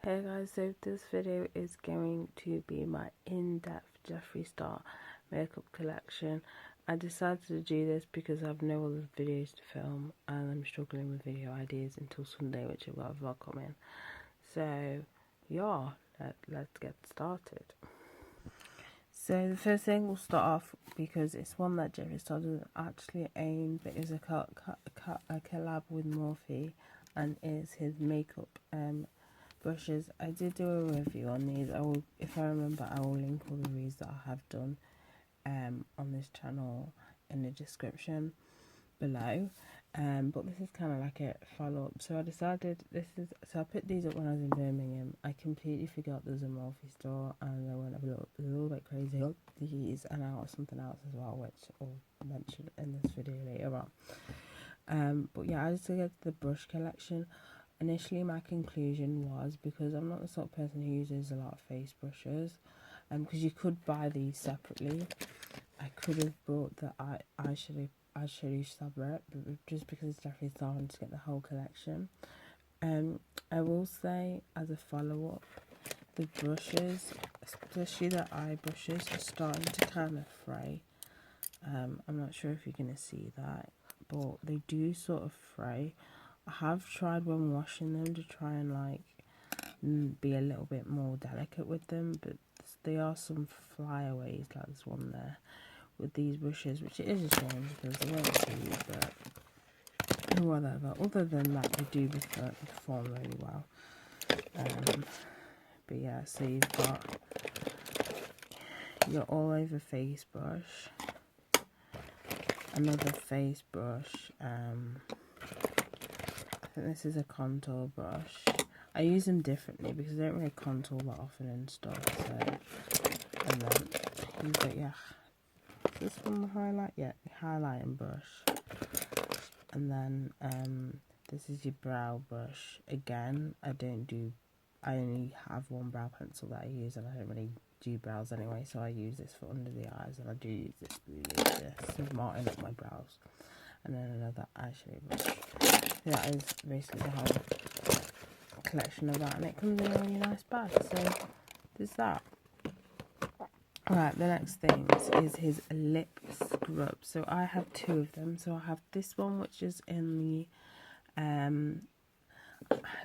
Hey guys, so this video is going to be my in-depth Jeffree Star makeup collection. I decided to do this because I have no other videos to film and I'm struggling with video ideas until Sunday, which I've got a vlog coming. So yeah, let's get started. So the first thing we'll start off, because it's one that Jeffree Star doesn't actually own, but is a collab with Morphe, and is his makeup brushes. I did do a review on these. If I remember, I will link all the reviews that I have done on this channel in the description below. But this is kind of like a follow-up. So I decided I put these up when I was in Birmingham. I completely forgot there was a Morphe store, and I went a little bit crazy on these, and I got something else as well, which I'll mention in this video later on. But yeah, I just get the brush collection. Initially, my conclusion was, because I'm not the sort of person who uses a lot of face brushes, because you could buy these separately. I could have bought the eyeshadow separate, but just because it's Jeffree Star, to get the whole collection. I will say, as a follow-up, the brushes, especially the eye brushes, are starting to kind of fray. I'm not sure if you're going to see that, but they do sort of fray. I have tried when washing them to try and be a little bit more delicate with them, but there are some flyaways, like this one there, with these brushes, which it is a shame because they won't see, but whatever. Other than that, they do perform really well. But yeah, so you've got your all over face brush, another face brush, I think this is a contour brush. I use them differently because I don't really contour that often and stuff. So, and then you've got is this one the highlight? Yeah, the highlighting brush. And then this is your brow brush. Again, I only have one brow pencil that I use, and I don't really do brows anyway, so I use this for under the eyes, and I do use this to martin up my brows. And then another eyeshadow brush. That is basically the whole collection of that, and it comes in a really nice bag. So there's that. Alright, the next thing is his lip scrub. So I have two of them. So I have this one, which is in the I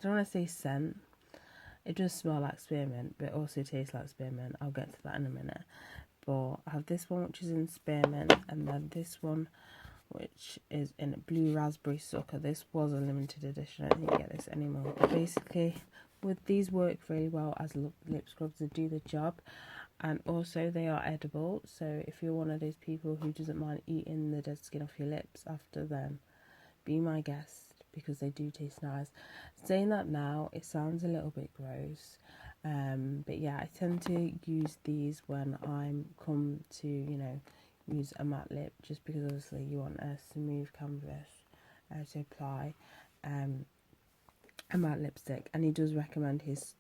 don't want to say scent. It does smell like spearmint, but it also tastes like spearmint. I'll get to that in a minute. But I have this one, which is in spearmint, and then this one, which is in blue raspberry sucker. This was a limited edition. I didn't get this anymore. But basically, with these work really well as lip scrubs. They do the job, and also they are edible. So if you're one of those people who doesn't mind eating the dead skin off your lips after them, be my guest, because they do taste nice. Saying that now, it sounds a little bit gross. But yeah, I tend to use these when I'm come to, use a matte lip, just because obviously you want a smooth canvas to apply a matte lipstick, and he does recommend his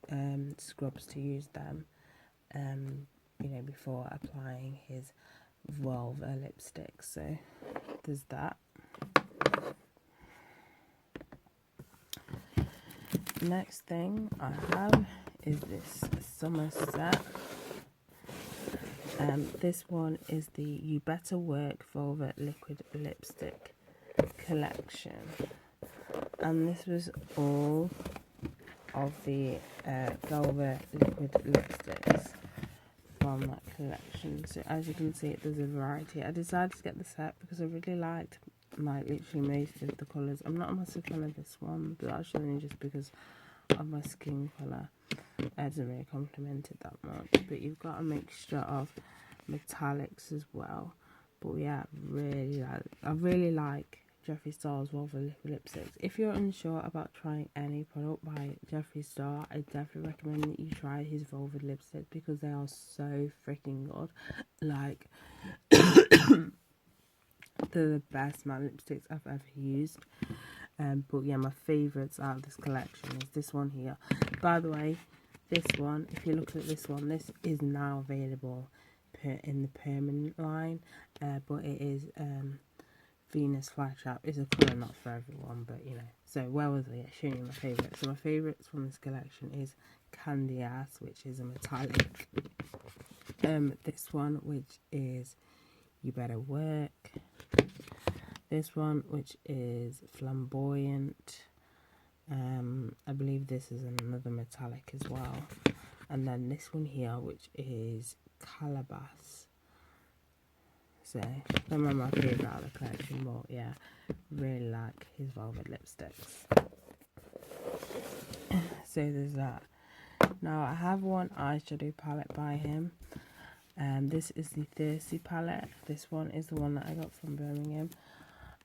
scrubs to use them before applying his vulva lipstick. So there's that. Next thing I have is this summer set. This one is the You Better Work Velvet Liquid Lipstick collection, and this was all of the velvet liquid lipsticks from that collection. So as you can see, there's a variety. I decided to get the set because I really liked literally most of the colours. I'm not a massive fan of this one, but that's only just because of my skin colour. It doesn't really complement it that much. But you've got a mixture of metallics as well. But yeah, I really like Jeffree Star's Velvet Lipsticks. If you're unsure about trying any product by Jeffree Star, I definitely recommend that you try his Velvet Lipsticks, because they are so freaking good. They're the best matte lipsticks I've ever used. But yeah, my favourites out of this collection is this one here. By the way, this one, if you look at this one, this is now available in the permanent line, but it is Venus Flytrap. Is a colour not for everyone, but So where was I? Yeah, showing you my favourites. So my favourites from this collection is Candy Ass, which is a metallic. This one, which is You Better Work. This one, which is Flamboyant. I believe this is another metallic as well. And then this one here, which is Calabash. So, some of my favourite out of the collection, but yeah, really like his velvet lipsticks. So there's that. Now I have one eyeshadow palette by him. This is the Thirsty palette. This one is the one that I got from Birmingham,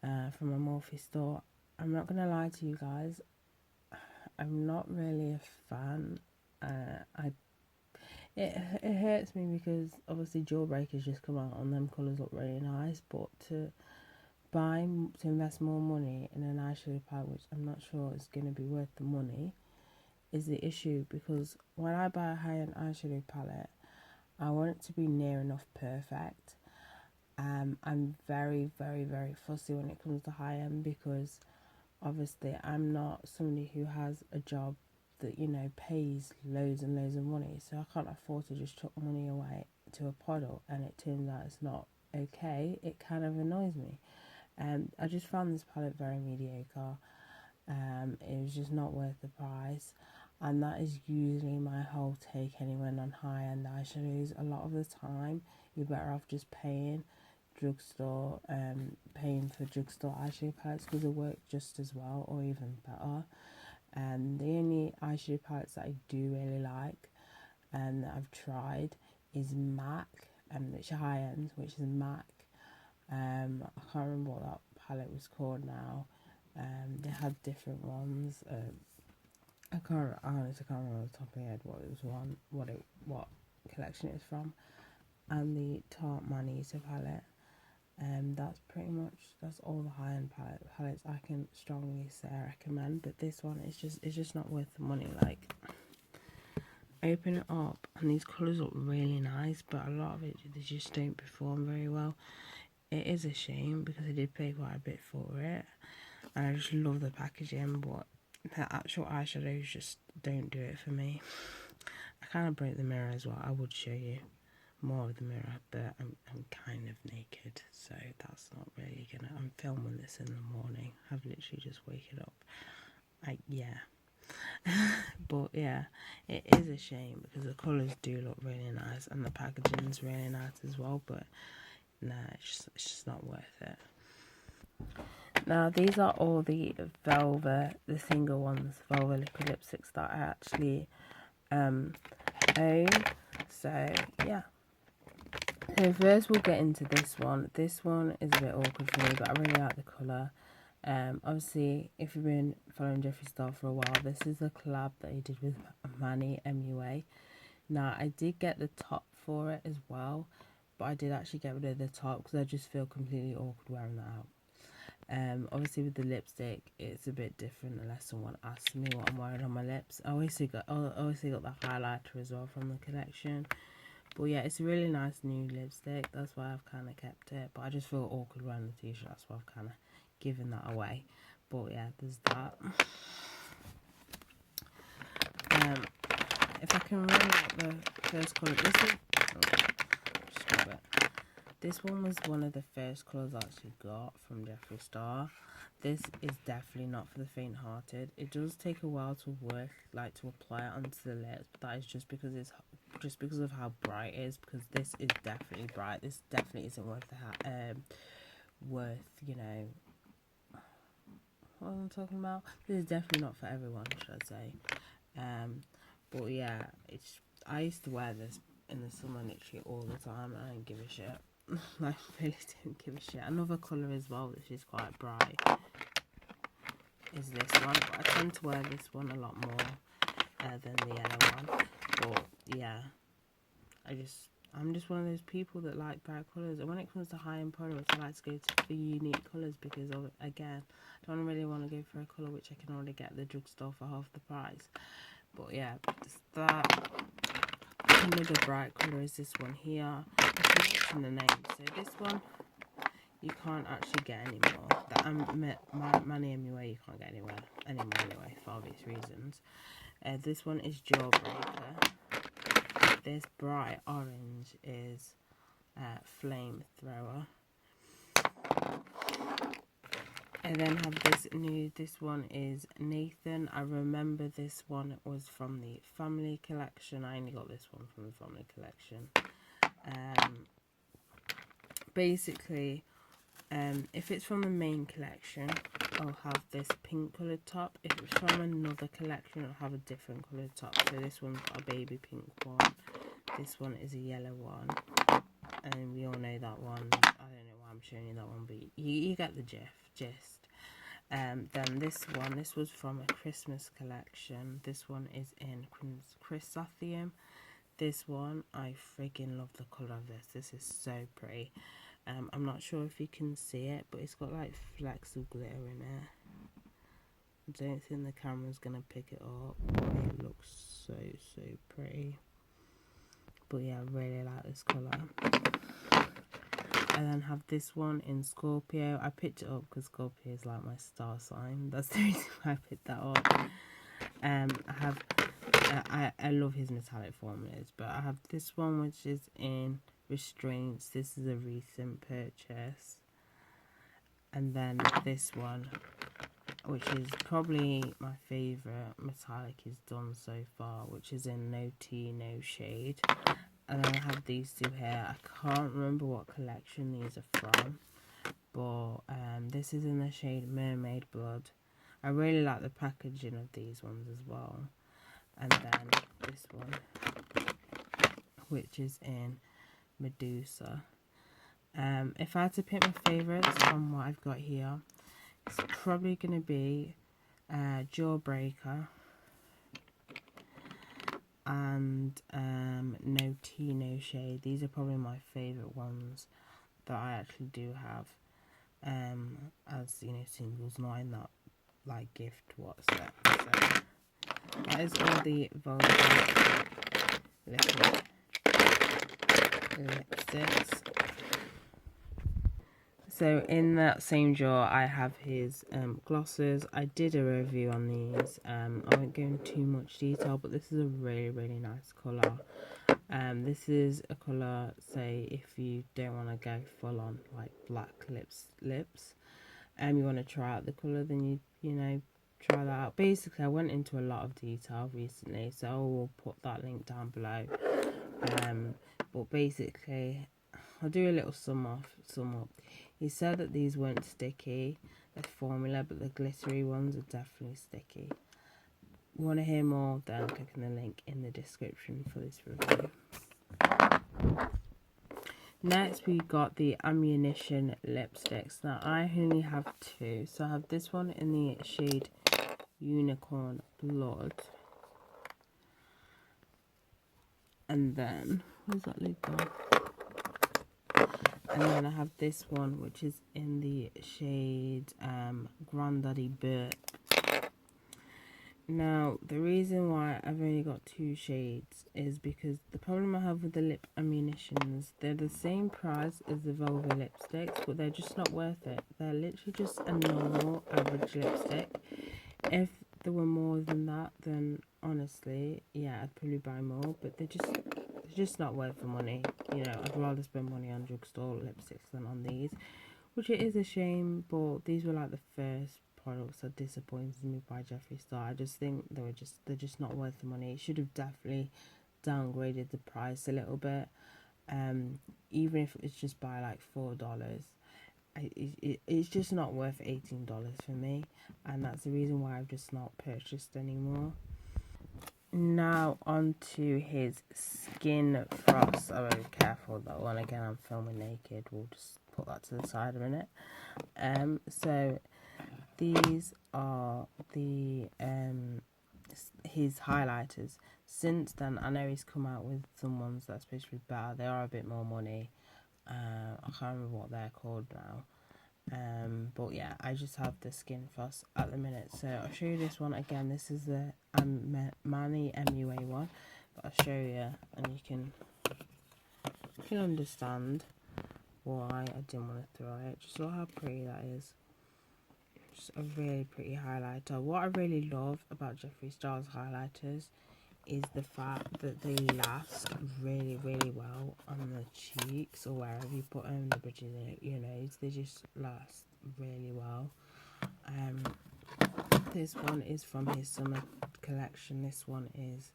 from a Morphe store. I'm not going to lie to you guys, I'm not really a fan. It hurts me because obviously Jawbreaker's just come out and them colours look really nice, but to invest more money in an eyeshadow palette, which I'm not sure is going to be worth the money, is the issue. Because when I buy a high-end eyeshadow palette, I want it to be near enough perfect. I'm very, very, very fussy when it comes to high-end, because obviously I'm not somebody who has a job that, you know, pays loads and loads of money, so I can't afford to just chuck money away to a product and it turns out it's not okay. It kind of annoys me. I just found this palette very mediocre. It was just not worth the price, and that is usually my whole take anyway on high-end eyeshadows. A lot of the time you're better off just paying for drugstore eyeshadow palettes, because they work just as well or even better. And the only eyeshadow palettes that I do really like and that I've tried is MAC, which are high-end, which is MAC. I can't remember what that palette was called now. They had different ones. I honestly can't remember off the top of my head what collection it was from. And the Tarte Manisa palette. That's all the high-end palettes I can strongly say I recommend. But this one it's just not worth the money. Like, open it up and these colours look really nice, but a lot of it, they just don't perform very well. It is a shame because I did pay quite a bit for it, and I just love the packaging, but the actual eyeshadows just don't do it for me. I kind of broke the mirror as well. I would show you more of the mirror, but I'm kind of naked, so that's not really gonna. I'm filming this in the morning. I've literally just waken up. But yeah, it is a shame because the colours do look really nice and the packaging is really nice as well, but nah, it's just not worth it. Now these are all the single ones, velvet liquid lipsticks that I actually own. So yeah. So first we'll get into this one. This one is a bit awkward for me, but I really like the colour. Obviously, if you've been following Jeffree Star for a while, this is a collab that he did with Manny MUA. Now, I did get the top for it as well, but I did actually get rid of the top because I just feel completely awkward wearing that out. Obviously with the lipstick, it's a bit different unless someone asks me what I'm wearing on my lips. I obviously got the highlighter as well from the collection. But yeah, it's a really nice new lipstick. That's why I've kind of kept it. But I just feel awkward wearing the t-shirt. That's why I've kind of given that away. But yeah, there's that. If I can remember what the first colour... This one was one of the first colours I actually got from Jeffree Star. This is definitely not for the faint-hearted. It does take a while to work, like to apply it onto the lips, but that is just because of how bright it is. Because this is definitely bright. This definitely isn't worth you know, what I'm talking about. This is definitely not for everyone, should I say? But yeah, I used to wear this in the summer literally all the time, and I didn't give a shit. I really didn't give a shit. Another colour as well, which is quite bright, is this one. But I tend to wear this one a lot more than the yellow one. But yeah, I'm just one of those people that like bright colours. And when it comes to high-end products, I like to go for unique colours because, again, I don't really want to go for a colour which I can already get at the drugstore for half the price. But yeah, that. Another bright colour is this one here. I can mention the name. So this one you can't actually get anymore. That Mani MUA you can't get anymore anyway, for obvious reasons. This one is Jawbreaker. This bright orange is Flamethrower. I then have this one is Nathan. I remember this one was from the family collection. I only got this one from the family collection. Basically, if it's from the main collection, I'll have this pink coloured top. If it's from another collection, I'll have a different coloured top. So this one's got a baby pink one. This one is a yellow one. And we all know that one. I don't know why I'm showing you that one, but you get the gist. Then this was from a Christmas collection. This one is in Chrysanthemum. This one, I freaking love the colour of this. This is so pretty. I'm not sure if you can see it, but it's got like flecks of glitter in it. I don't think the camera's going to pick it up. It looks so pretty. But yeah, I really like this colour. I then have this one in Scorpio. I picked it up because Scorpio is like my star sign. That's the reason why I picked that up. I love his metallic formulas, but I have this one which is in Restraints. This is a recent purchase. And then this one, which is probably my favourite metallic he's done so far, which is in No Tea, No Shade. And then I have these two here. I can't remember what collection these are from, but this is in the shade Mermaid Blood. I really like the packaging of these ones as well. And then this one, which is in Medusa. If I had to pick my favourites from what I've got here, it's probably going to be Jawbreaker and No Tea, No Shade. These are probably my favourite ones that I actually do have, as you know, singles, not in that like gift WhatsApp. So that is all the Vulgar lipsticks. So in that same jar I have his glosses. I did a review on these. I won't go into too much detail, but this is a really nice colour. This is a colour, say if you don't want to go full on like black lips, you want to try out the colour, then you know, try that out. Basically I went into a lot of detail recently, so I will put that link down below. But basically I'll do a little sum up. He said that these weren't sticky, the formula, but the glittery ones are definitely sticky. Want to hear more, then click on the link in the description for this review. Next we got the Ammunition lipsticks. Now I only have two, so I have this one in the shade Unicorn Blood, and then where's that lid gone? And then I have this one which is in the shade Granddaddy Burp. Now the reason why I've only got two shades is because the problem I have with the lip ammunitions, they're the same price as the Vulgar lipsticks, but they're just not worth it. They're literally just a normal average lipstick. If there were more than that, then honestly, yeah, I'd probably buy more, but they're just not worth the money. You know, I'd rather spend money on drugstore lipsticks than on these, which it is a shame, but these were like the first products that disappointed me by Jeffree Star. I just think they're just not worth the money. It should have definitely downgraded the price a little bit, even if it's just by like $4. It's just not worth $18 for me, and that's the reason why I've just not purchased anymore. Now on to his Skin Frost. I'm very careful with that one. Again, I'm filming naked. We'll just put that to the side a minute. So these are the his highlighters. Since then, I know he's come out with some ones that's supposed to be better. They are a bit more money. I can't remember what they're called now. But yeah, I just have the Skin Frost at the minute. So I'll show you this one again. This is the Mani MUA one, but I'll show you and you can understand. why I didn't want to throw it. Just look how pretty that is. Just a really pretty highlighter. What I really love about Jeffree Star's highlighters is the fact that they last really, really well on the cheeks or wherever you put them, the bridges of your nose. They just last really well. This one is from his summer collection. This one is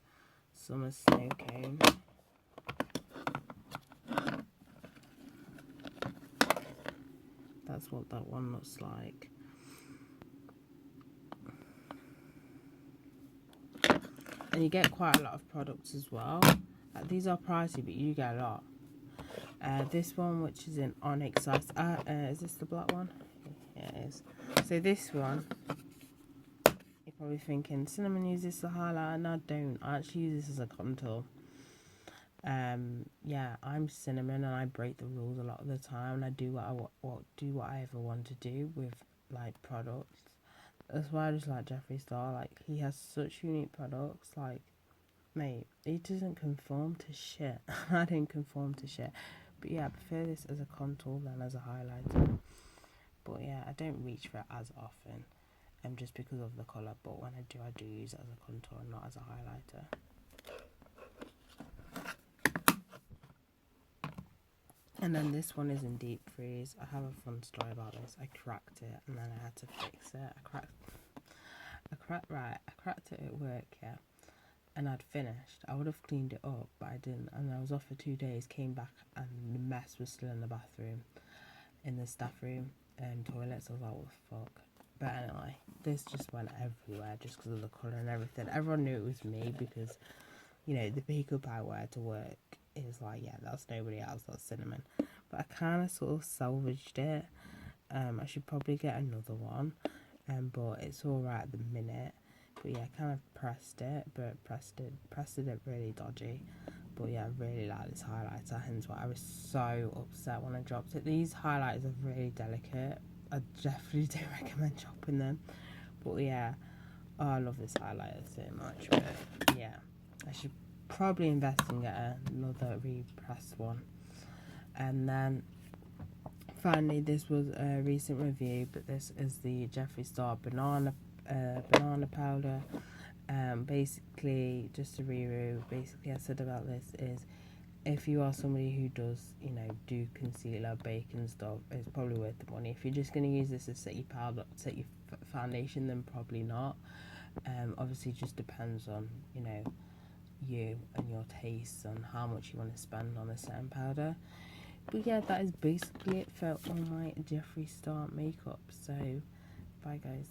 Summer Snow Cone. That's what that one looks like. And you get quite a lot of products as well. These are pricey, but you get a lot. This one, which is in Onyx size. Is this the black one? Yeah, it is. So this one, you're probably thinking, Cinnamon uses this as a highlighter. No, I don't. I actually use this as a contour. Yeah, I'm Cinnamon, and I break the rules a lot of the time. And I do what I ever want to do with like products. That's why I just like Jeffree Star. Like, he has such unique products. Like, mate, he doesn't conform to shit. I don't conform to shit. But yeah, I prefer this as a contour than as a highlighter. But yeah, I don't reach for it as often, just because of the colour. But when I do use it as a contour, not as a highlighter. And then this one is in Deep Freeze. I have a fun story about this. I cracked it and then I had to fix it. I cracked it at work, yeah. And I'd finished. I would have cleaned it up, but I didn't. And I was off for 2 days, came back, and the mess was still in the bathroom, in the staff room and toilet. So I was like, what the fuck? But anyway, this just went everywhere just because of the colour and everything. Everyone knew it was me because, you know, the makeup I wear to work is like, yeah, that's nobody else, that's Cinnamon. But I kind of sort of salvaged it. I should probably get another one, but it's alright at the minute. But yeah, I kind of pressed it, but pressed it really dodgy. But yeah, I really like this highlighter, hence why I was so upset when I dropped it. These highlighters are really delicate. I definitely do recommend chopping them. But yeah, oh, I love this highlighter so much. But yeah, I should probably invest and get another repressed one. And then finally, this was a recent review, but this is the Jeffree Star banana powder. Basically, just to review, basically I said about this is, if you are somebody who does, you know, do concealer, bake and stuff, it's probably worth the money. If you're just going to use this to set your powder, set your foundation, then probably not. Obviously, it just depends on, you know, you and your tastes and how much you want to spend on a certain powder. But yeah, that is basically it for all my Jeffree Star makeup. So, bye guys.